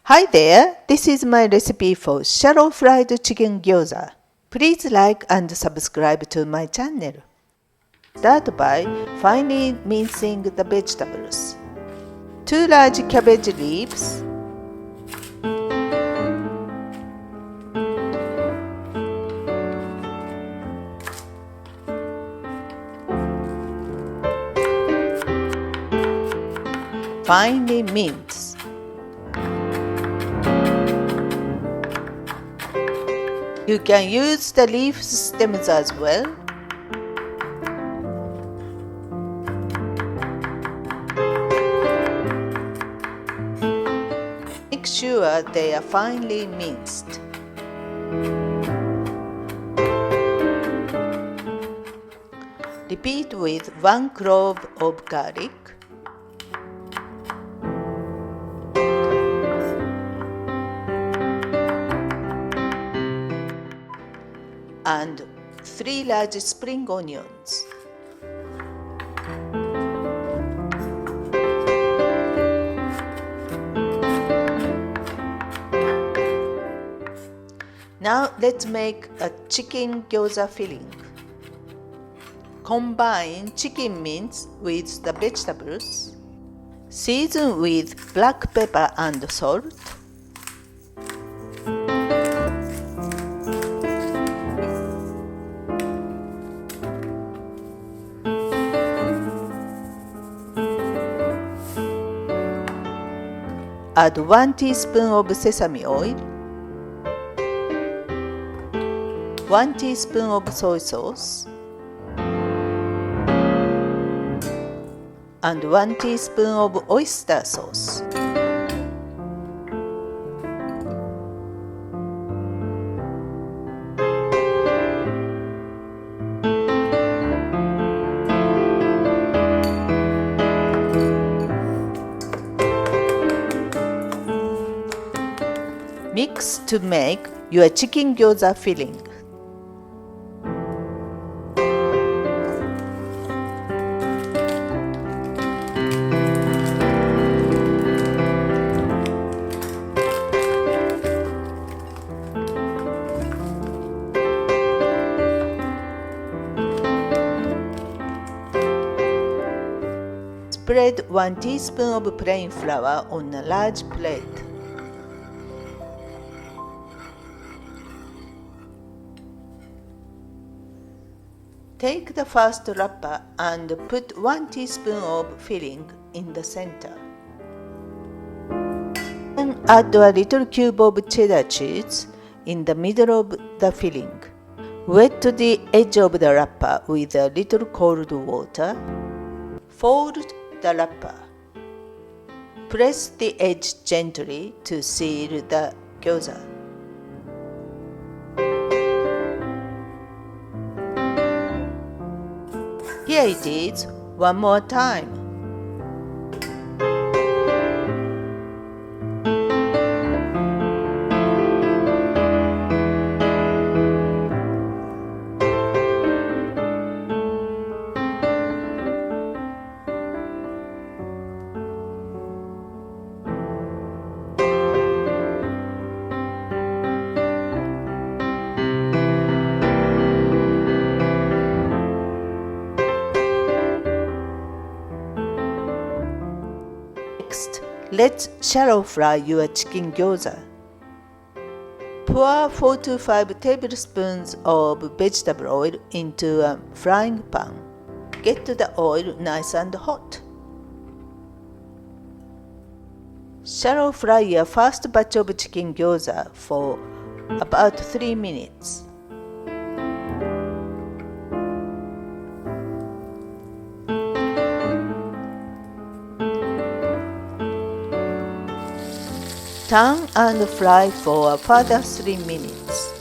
Hi there, this is my recipe for shallow fried chicken gyoza. Please like and subscribe to my channel. Start by finely mincing the vegetables. 2 large cabbage leaves, finely minced. You can use the leaf stems as well. Make sure they are finely minced. Repeat with 1 clove of garlic, and 3 large spring onions. Now let's make a chicken gyoza filling. Combine chicken mince with the vegetables. Season with black pepper and salt. Add 1 teaspoon of sesame oil, 1 teaspoon of soy sauce, and 1 teaspoon of oyster sauce. Mix to make your chicken gyoza filling. Spread 1 teaspoon of plain flour on a large plate. Take the first wrapper and put 1 teaspoon of filling in the center. Then add a little cube of cheddar cheese in the middle of the filling. Wet the edge of the wrapper with a little cold water. Fold the wrapper. Press the edge gently to seal the gyoza. Here it is, one more time. Next, let's shallow fry your chicken gyoza. Pour 4 to 5 tablespoons of vegetable oil into a frying pan. Get the oil nice and hot. Shallow fry your first batch of chicken gyoza for about 3 minutes. Turn and fry for a further 3 minutes.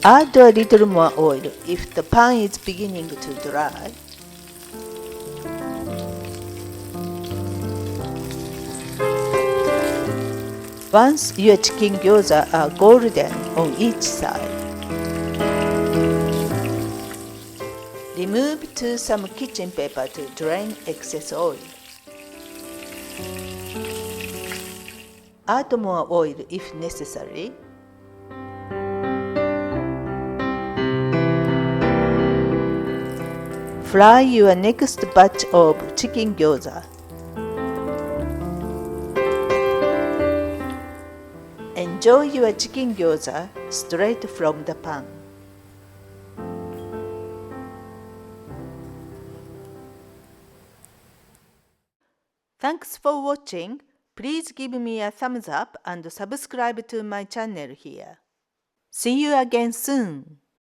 Add a little more oil if the pan is beginning to dry. Once your chicken gyoza are golden on each side, Remove to some kitchen paper to drain excess oil. Add more oil if necessary. Fry your next batch of chicken gyoza. Enjoy your chicken gyoza straight from the pan. Thanks for watching. Please give me a thumbs up and subscribe to my channel here. See you again soon.